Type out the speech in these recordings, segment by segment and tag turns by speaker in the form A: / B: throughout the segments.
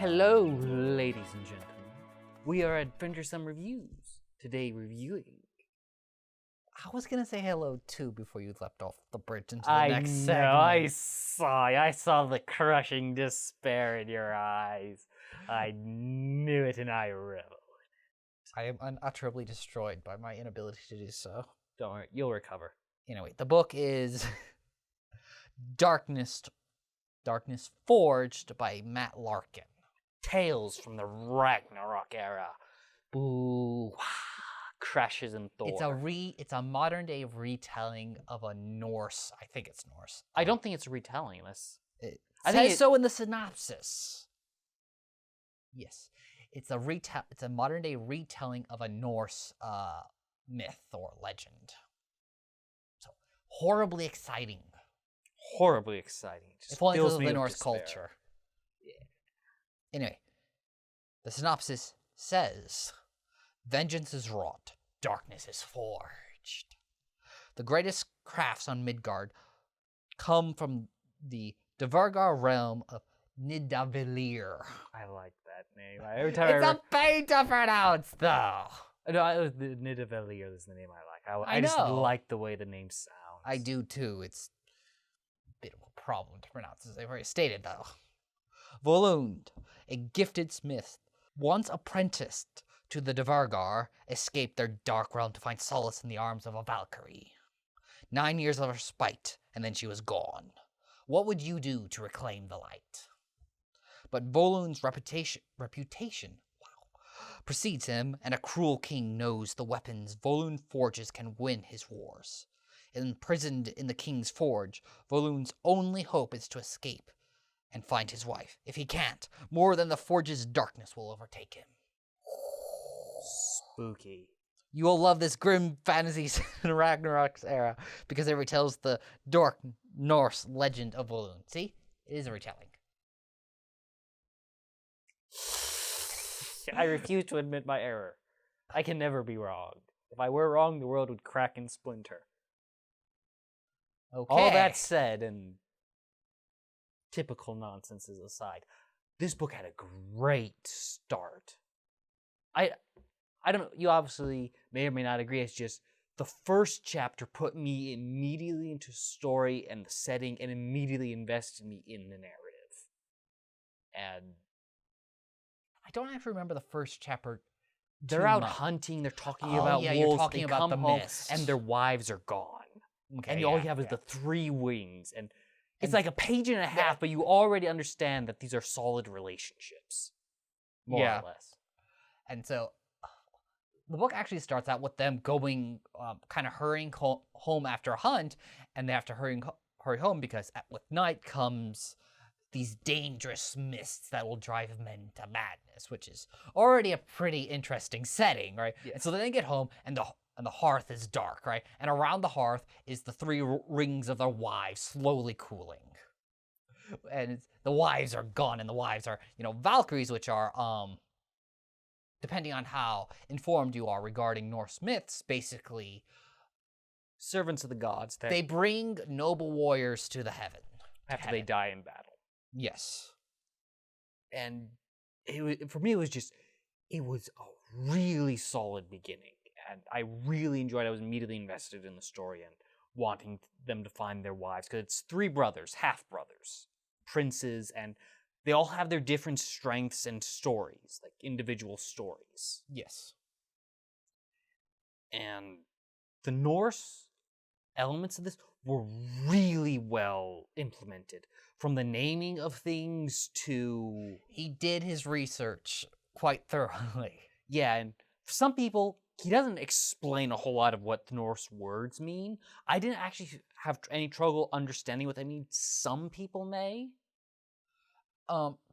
A: Hello, ladies and gentlemen. We are Adventuresome Reviews. Today reviewing.
B: I was gonna say hello too before you leapt off the bridge into the next segment.
A: I saw the crushing despair in your eyes. I knew it and I reveled.
B: I am unutterably destroyed by my inability to do so.
A: Don't worry, you'll recover.
B: Anyway, the book is Darkness Forged by Matt Larkin.
A: Tales from the Ragnarok era. Boo. Crashes and Thor.
B: It's a modern day retelling of a Norse. I think it's Norse.
A: I don't think it's a retelling unless
B: It says so in the synopsis. Yes, it's a modern day retelling of a Norse myth or legend. So horribly exciting.
A: Horribly exciting.
B: If only because of the Norse culture. Yeah. Anyway, the synopsis says, "Vengeance is wrought, darkness is forged. The greatest crafts on Midgard come from the Dvergar realm of Nidavellir."
A: I like that name. Every time
B: It's a pain to pronounce, though.
A: No, the Nidavellir is the name I like. I just
B: know.
A: like the way the name sounds.
B: I do too. It's a bit of a problem to pronounce, as I've already stated, though. Volund, a gifted smith, once apprenticed to the Dvergar, escaped their dark realm to find solace in the arms of a Valkyrie. 9 years of her spite, and then she was gone. What would you do to reclaim the light? But Volund's reputation precedes him, and a cruel king knows the weapons Volund forges can win his wars. Imprisoned in the king's forge, Volund's only hope is to escape and find his wife. If he can't, more than the forge's darkness will overtake him.
A: Spooky.
B: You will love this grim fantasy in Ragnarok's era because it retells the dark Norse legend of Volund. See? It is a retelling.
A: I refuse to admit my error. I can never be wrong. If I were wrong, the world would crack and splinter.
B: Okay.
A: All that said, and typical nonsenses aside, this book had a great start. I don't know, you obviously may or may not agree, it's just the first chapter put me immediately into story and the setting and immediately invested me in the narrative. And
B: I don't actually remember the first chapter.
A: They're out hunting, they're talking about wolves,
B: you're talking
A: they
B: about
A: come
B: the
A: home,
B: mist.
A: and their wives are gone.
B: Okay,
A: And all you have is the 3 wings, and it's like a page and a half, but you already understand that these are solid relationships, more or less.
B: And so the book actually starts out with them going, kind of hurrying home after a hunt, and they have to hurry home because with night comes these dangerous mists that will drive men to madness, which is already a pretty interesting setting, right? Yes. And so then they get home, and the hearth is dark, right? And around the hearth is the 3 rings of their wives slowly cooling. And the wives are gone, and the wives are, Valkyries, which are, depending on how informed you are regarding Norse myths, basically
A: servants of the gods.
B: They bring noble warriors to the heaven.
A: After they die in battle.
B: Yes.
A: And for me, it was a really solid beginning. And I really enjoyed it. I was immediately invested in the story and wanting them to find their wives. Because it's 3 brothers, half-brothers, princes, and they all have their different strengths and stories, like individual stories.
B: Yes.
A: And the Norse elements of this were really well implemented. From the naming of things to...
B: He did his research quite thoroughly.
A: Yeah, and for some people, he doesn't explain a whole lot of what the Norse words mean. I didn't actually have any trouble understanding what they mean. Some people may.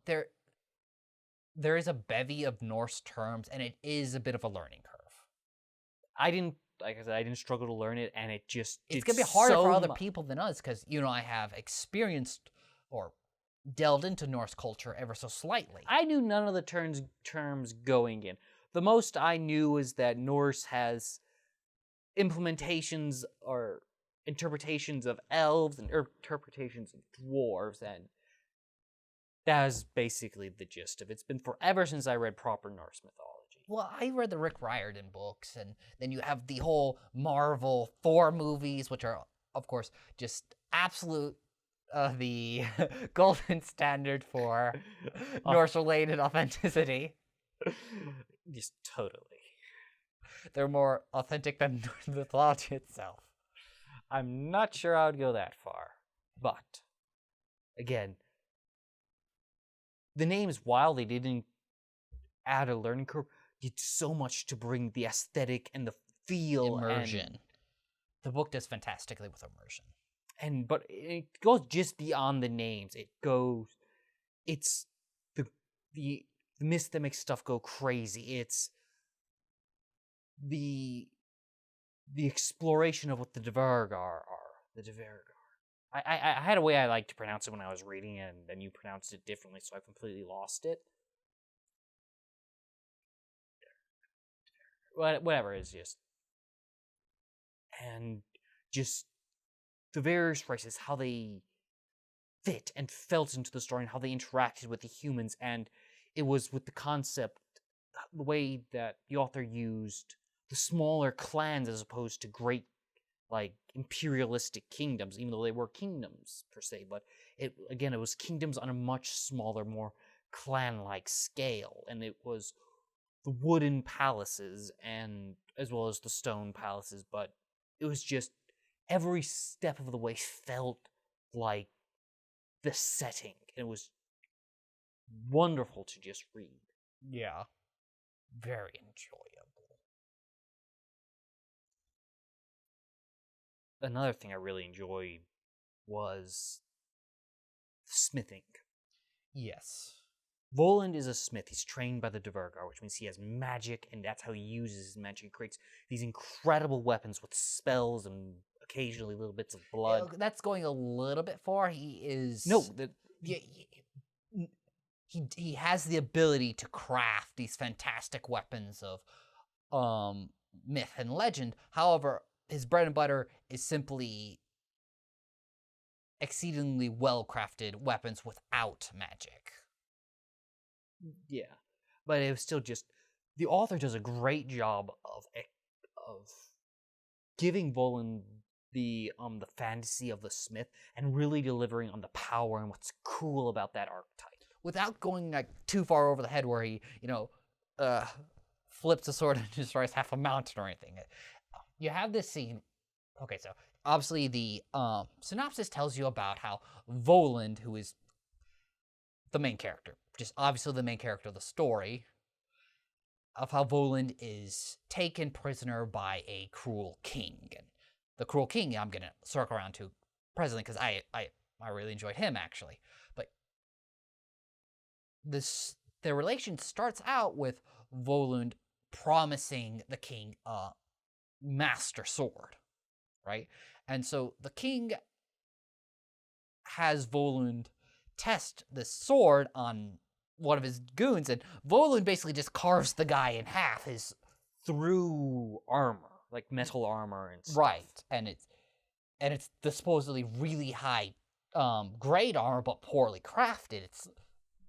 B: There is a bevy of Norse terms, and it is a bit of a learning curve.
A: Like I said, I didn't struggle to learn it, and it's
B: going to be harder for other people than us, because, I have experienced or delved into Norse culture ever so slightly.
A: I knew none of the terms going in. The most I knew is that Norse has implementations or interpretations of elves and interpretations of dwarves, and That was basically the gist of it. It's been forever since I read proper Norse mythology.
B: Well, I read the Rick Riordan books, and then you have the whole Marvel Thor movies, which are, of course, just absolute the golden standard for Norse-related authenticity.
A: Just totally.
B: They're more authentic than Norse mythology itself.
A: I'm not sure I would go that far. But, again, the names, while they didn't add a learning curve, did so much to bring the aesthetic and the feel.
B: Immersion. The book does fantastically with immersion.
A: But it goes just beyond the names. It's the mythemic stuff go crazy. It's the exploration of what the Dvergar are. The Dvergar. I had a way I liked to pronounce it when I was reading it, and then you pronounced it differently, so I completely lost it. Whatever, it's just... And just the various races, how they fit and felt into the story, and how they interacted with the humans, and it was with the concept, the way that the author used the smaller clans as opposed to great, like, imperialistic kingdoms, even though they were kingdoms, per se, but it was kingdoms on a much smaller, more clan-like scale, and it was the wooden palaces, and as well as the stone palaces, but it was just, every step of the way felt like the setting. It was wonderful to just read.
B: Yeah. Very enjoyable.
A: Another thing I really enjoyed was smithing.
B: Yes.
A: Voland is a smith. He's trained by the Dvergar, which means he has magic, and that's how he uses his magic. He creates these incredible weapons with spells and occasionally little bits of blood.
B: That's going a little bit far. He is...
A: No,
B: he has the ability to craft these fantastic weapons of myth and legend. However, his bread and butter is simply exceedingly well-crafted weapons without magic.
A: Yeah, but it was still just... The author does a great job of giving Voland the fantasy of the smith and really delivering on the power and what's cool about that archetype.
B: Without going like too far over the head where he, flips a sword and destroys half a mountain or anything. You have this scene. Okay, so obviously the synopsis tells you about how Voland, who is the main character, just obviously the main character of the story, of how Voland is taken prisoner by a cruel king. And the cruel king, I'm going to circle around to presently because I really enjoyed him, actually. But their relation starts out with Voland promising the king a master sword, right? And so the king has Voland test the sword on one of his goons, and Voland basically just carves the guy in half,
A: through armor, like metal armor and stuff.
B: Right, and it's the supposedly really high grade armor, but poorly crafted.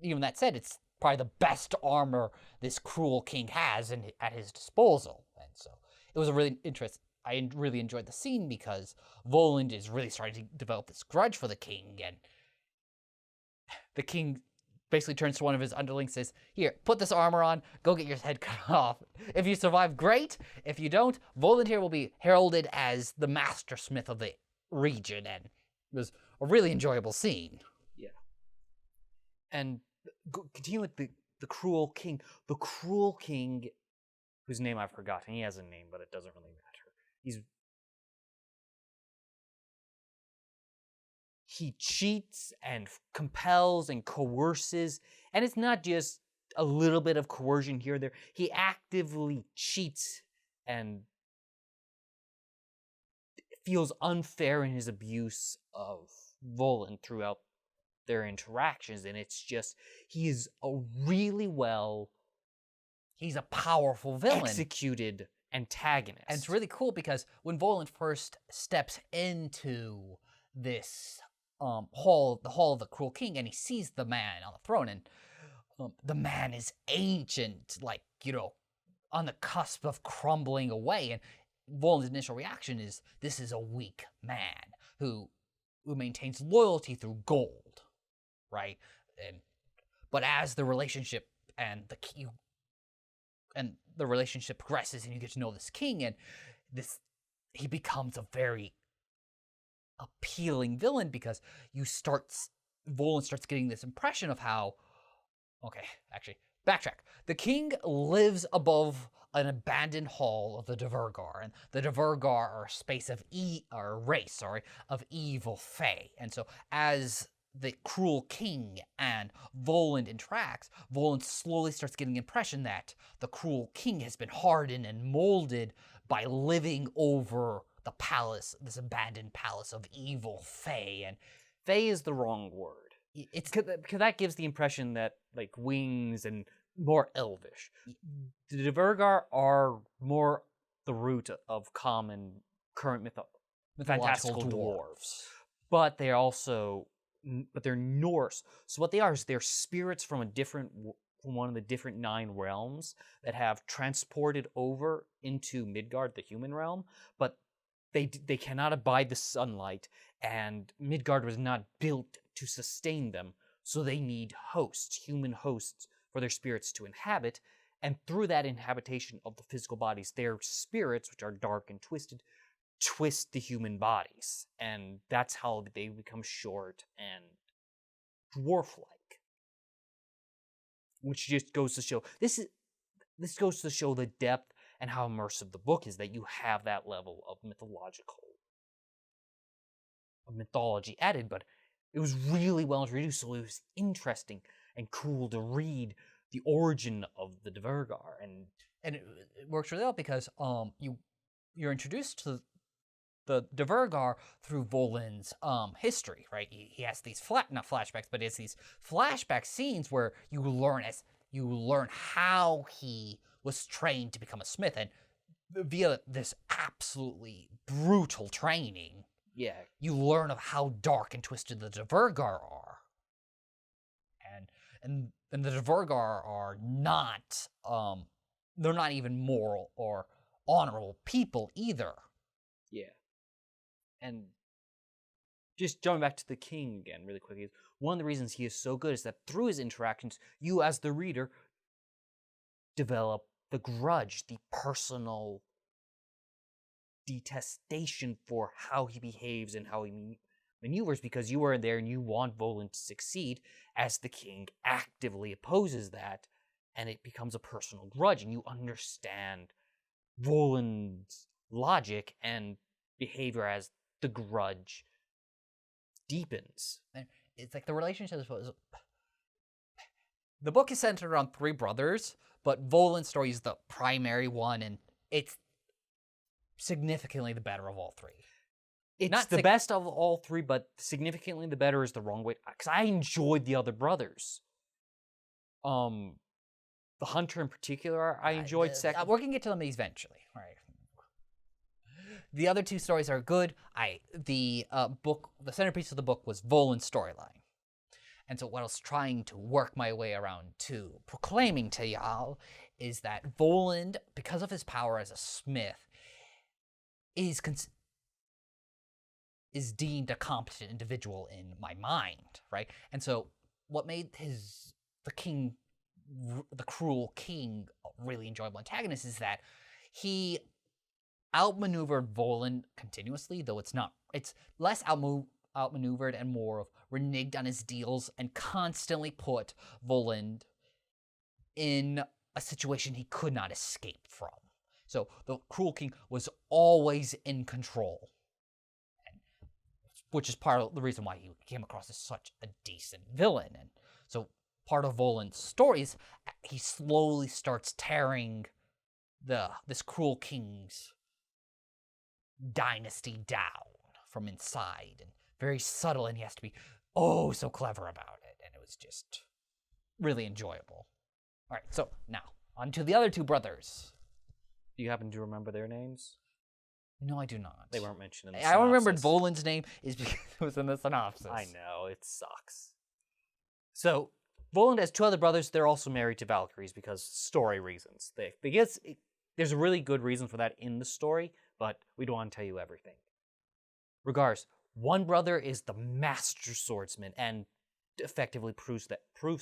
B: Even that said, it's probably the best armor this cruel king has at his disposal, and so it was a really interesting. I really enjoyed the scene because Voland is really starting to develop this grudge for the king, and the king basically turns to one of his underlings and says, "Here, put this armor on, go get your head cut off. If you survive, great. If you don't, Voland here will be heralded as the master smith of the region," and it was a really enjoyable scene.
A: Yeah. And continue with the cruel king. The cruel king, whose name I've forgotten. He has a name, but it doesn't really matter. He cheats and compels and coerces, and it's not just a little bit of coercion here or there. He actively cheats and feels unfair in his abuse of Voland throughout their interactions, and it's just, he is a really well...
B: He's a powerful villain.
A: Executed antagonist.
B: And it's really cool because when Voland first steps into this the hall of the cruel king, and he sees the man on the throne, and the man is ancient, like, on the cusp of crumbling away. And Volan's initial reaction is, this is a weak man who maintains loyalty through gold, right? But as the relationship and the relationship progresses, and you get to know this king, and he becomes a very appealing villain, because Volan starts getting this impression of how, okay, actually, backtrack. The king lives above an abandoned hall of the Duvergar, and the Duvergar are a space of race of evil fae. And so as the cruel king and Volan interacts, Volan slowly starts getting the impression that the cruel king has been hardened and molded by living over the palace, this abandoned palace of evil fae. And
A: fae is the wrong word. It's because that gives the impression that, like, wings and more elvish. The Duvergar are more the root of common current fantastical dwarves, but they're Norse. So what they are is they're spirits from one of the different 9 realms that have transported over into Midgard, the human realm, but they cannot abide the sunlight, and Midgard was not built to sustain them, so they need human hosts, for their spirits to inhabit, and through that inhabitation of the physical bodies, their spirits, which are dark and twisted, twist the human bodies, and that's how they become short and dwarf-like. Which just goes to show, this goes to show the depth and how immersive the book is, that you have that level of mythology added, but it was really well introduced, so it was interesting and cool to read the origin of the Duvergar, and
B: it works really well because you're introduced to the Duvergar through Volan's history, right? He has these not flashbacks, but it's these flashback scenes where you learn how he was trained to become a smith, and via this absolutely brutal training, you learn of how dark and twisted the Duvergar are. And the Duvergar are not, they're not even moral or honorable people either.
A: Yeah. And just jumping back to the king again really quickly, one of the reasons he is so good is that through his interactions, you as the reader develop the grudge, the personal detestation for how he behaves and how he maneuvers, because you are there and you want Volan to succeed, as the king actively opposes that, and it becomes a personal grudge, and you understand Volan's logic and behavior as the grudge deepens.
B: It's like the relationship was... The book is centered around 3 brothers, but Volan's story is the primary one, and it's significantly the better of all 3.
A: It's not the best of all 3, but significantly the better is the wrong way. Because I enjoyed the other brothers. The hunter in particular, I enjoyed second.
B: We're going to get to them eventually. All right. The other 2 stories are good. The centerpiece of the book was Volan's storyline. And so what I was trying to work my way around to proclaiming to y'all is that Volan, because of his power as a smith, is deemed a competent individual in my mind, right? And so what made the cruel king, a really enjoyable antagonist is that he outmaneuvered Volan continuously, though it's less outmaneuvered and more of reneged on his deals, and constantly put Volan in a situation he could not escape from. So the cruel king was always in control, which is part of the reason why he came across as such a decent villain. And so part of Volan's story is he slowly starts tearing this cruel king's dynasty down from inside, and very subtle, and he has to be so clever about it, and it was just really enjoyable. All right, so now on to the other 2 brothers.
A: Do you happen to remember their names?
B: No, I do not.
A: They weren't mentioned in the
B: I remembered
A: synopsis.
B: Volan's name is because it was in the synopsis.
A: I know, it sucks. So, Voland has two other brothers. They're also married to Valkyries because story reasons. There's a really good reason for that in the story, but we don't want to tell you everything. Regardless, one brother is the master swordsman and effectively proves that through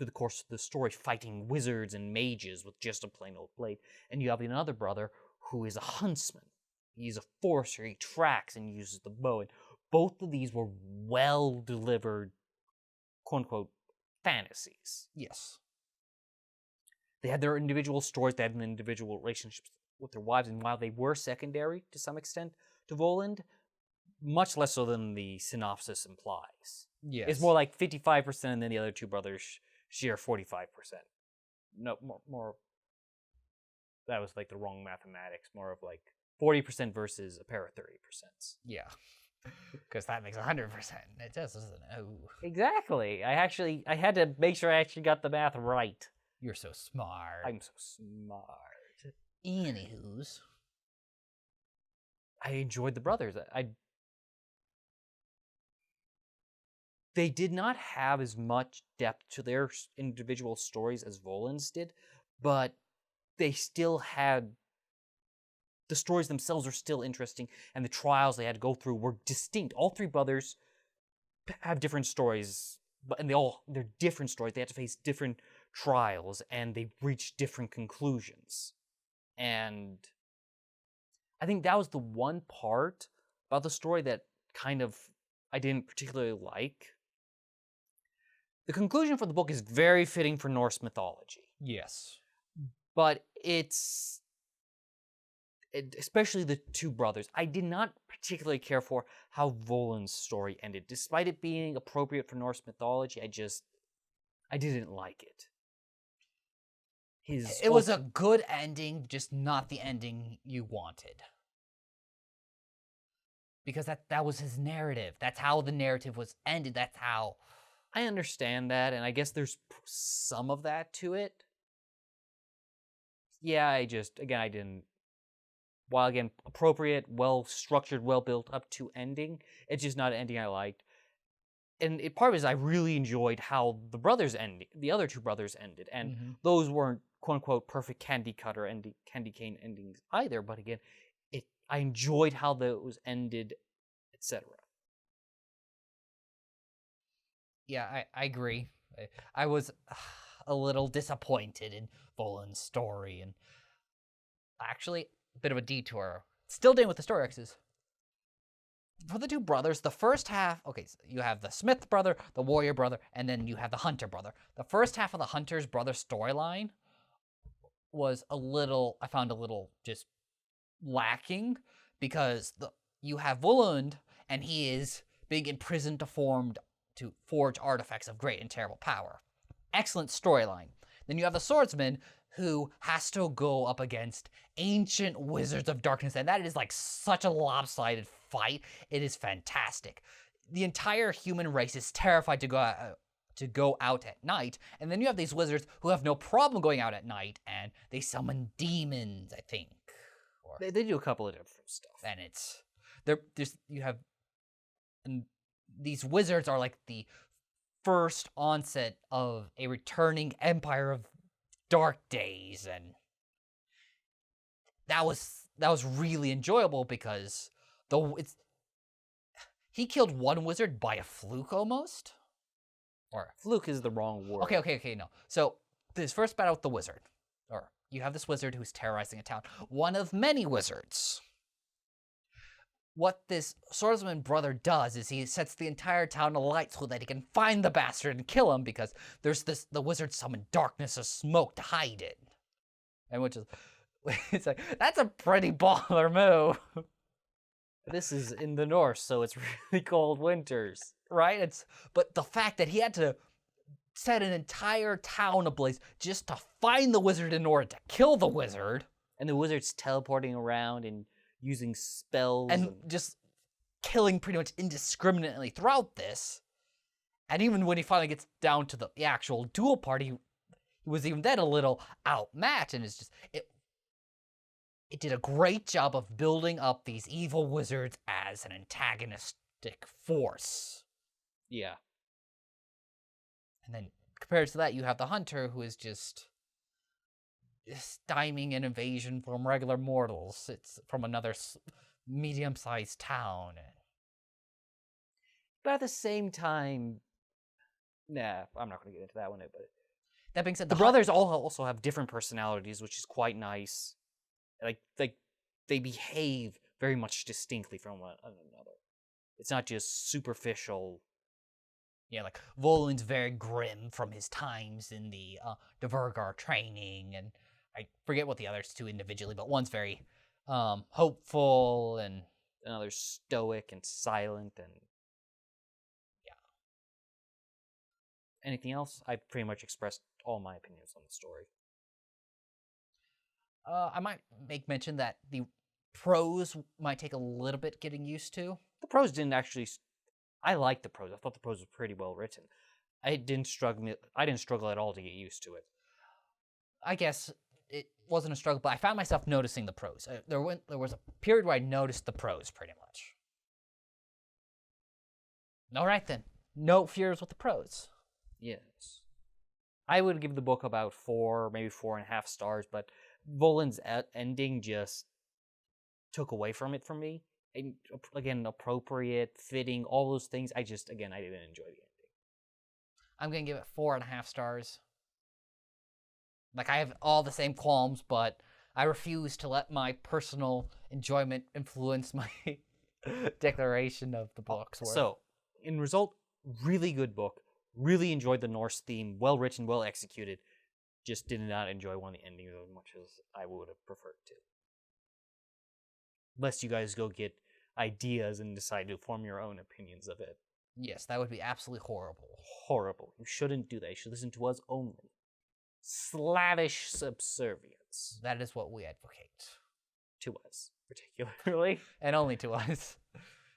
A: the course of the story, fighting wizards and mages with just a plain old blade. And you have another brother who is a huntsman. He's a forester. He tracks and uses the bow. And both of these were well-delivered, quote-unquote, fantasies.
B: Yes.
A: They had their individual stories. They had individual relationships with their wives. And while they were secondary to some extent to Voland, much less so than the synopsis implies.
B: Yes.
A: It's more like 55%, and then the other two brothers share 45%. No, more. That was like the wrong mathematics. More of like 40% versus a pair of 30%.
B: Yeah. Because that makes 100%. It just doesn't. Oh.
A: Exactly. I had to make sure I actually got the math right.
B: You're so smart.
A: I'm so smart.
B: Anywho's.
A: I enjoyed the brothers. They did not have as much depth to their individual stories as Voland's did, but they still had... The stories themselves are still interesting, and the trials they had to go through were distinct. All three brothers have different stories, and they're different stories. They have to face different trials, and they reach different conclusions. And I think that was the one part about the story that kind of I didn't particularly like. The conclusion for the book is very fitting for Norse mythology.
B: Yes.
A: But especially the two brothers, I did not particularly care for how Voland's story ended. Despite it being appropriate for Norse mythology, I didn't like it.
B: It was a good ending, just not the ending you wanted. Because that was his narrative. That's how the narrative was ended. That's how...
A: I understand that, and I guess there's some of that to it. Yeah, I didn't... While, again, appropriate, well-structured, well-built up to ending, it's just not an ending I liked. And part of it is I really enjoyed how the other two brothers ended, and those weren't, quote-unquote, perfect candy cane endings either, but again, I enjoyed how those ended, etc.
B: Yeah, I agree. I was a little disappointed in Voland's story, and actually, a bit of a detour. Still dealing with the story X's. For the two brothers, the first half, okay, so you have the Smith brother, the warrior brother, and then you have the hunter brother. The first half of the hunter's brother storyline was I found a little just lacking, because you have Voland, and he is being imprisoned to forge artifacts of great and terrible power. Excellent storyline. Then you have the swordsman, who has to go up against ancient wizards of darkness, and that is like such a lopsided fight. It is fantastic. The entire human race is terrified to go out at night, and then you have these wizards who have no problem going out at night, and they summon demons, I think.
A: They do a couple of different stuff.
B: And and these wizards are like the first onset of a returning empire of dark days, and that was really enjoyable because he killed one wizard by a fluke almost.
A: Or fluke is the wrong word.
B: Okay, no. So this first battle with the wizard, or you have this wizard who's terrorizing a town, one of many wizards. What this swordsman brother does is he sets the entire town alight so that he can find the bastard and kill him, because the wizard summoned darkness or smoke to hide it. And it's like, that's a pretty baller move.
A: This is in the North, so it's really cold winters.
B: Right? But the fact that he had to set an entire town ablaze just to find the wizard in order to kill the wizard.
A: And the wizard's teleporting around and using spells.
B: And just killing pretty much indiscriminately throughout this. And even when he finally gets down to the actual duel part, he was even then a little outmatched. And it's just... it did a great job of building up these evil wizards as an antagonistic force.
A: Yeah.
B: And then compared to that, you have the hunter, who is just stymieing an invasion from regular mortals. It's from another medium-sized town.
A: But at the same time, nah, I'm not going to get into that one. But
B: that being said,
A: the brothers all also have different personalities, which is quite nice. Like they behave very much distinctly from one another. It's not just superficial.
B: Yeah, like Volan's very grim from his times in the Vergar training, and I forget what the others two individually, but one's very hopeful, and
A: another's stoic and silent, and
B: yeah.
A: Anything else? I pretty much expressed all my opinions on the story.
B: I might make mention that the prose might take a little bit getting used to.
A: The prose didn't actually. I liked the prose. I thought the prose was pretty well written. I didn't struggle at all to get used to it.
B: I guess it wasn't a struggle, but I found myself noticing the prose. There was a period where I noticed the prose pretty much. All right then, no fears with the prose.
A: Yes, I would give the book about 4, maybe 4.5 stars, but Volan's ending just took away from it for me. And again, appropriate, fitting, all those things. I didn't enjoy the ending.
B: I'm going to give it 4.5 stars. Like, I have all the same qualms, but I refuse to let my personal enjoyment influence my declaration of the book's worth.
A: So, in result, really good book. Really enjoyed the Norse theme. Well written, well executed. Just did not enjoy one of the endings as much as I would have preferred to. Lest you guys go get ideas and decide to form your own opinions of it.
B: Yes, that would be absolutely horrible.
A: Horrible. You shouldn't do that. You should listen to us only. Slavish subservience.
B: That is what we advocate.
A: To us, particularly.
B: And only to us.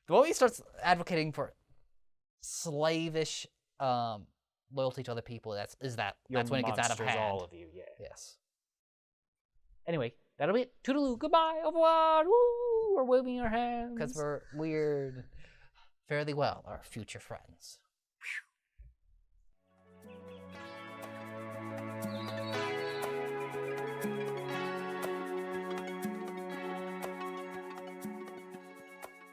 B: The moment you start advocating for slavish loyalty to other people, that's when it gets out of hand.
A: All of you, yeah.
B: Yes.
A: Anyway, that'll be it. Toodaloo, goodbye, au revoir, woo, we're waving our hands.
B: Because we're weird. Fairly well, our future friends.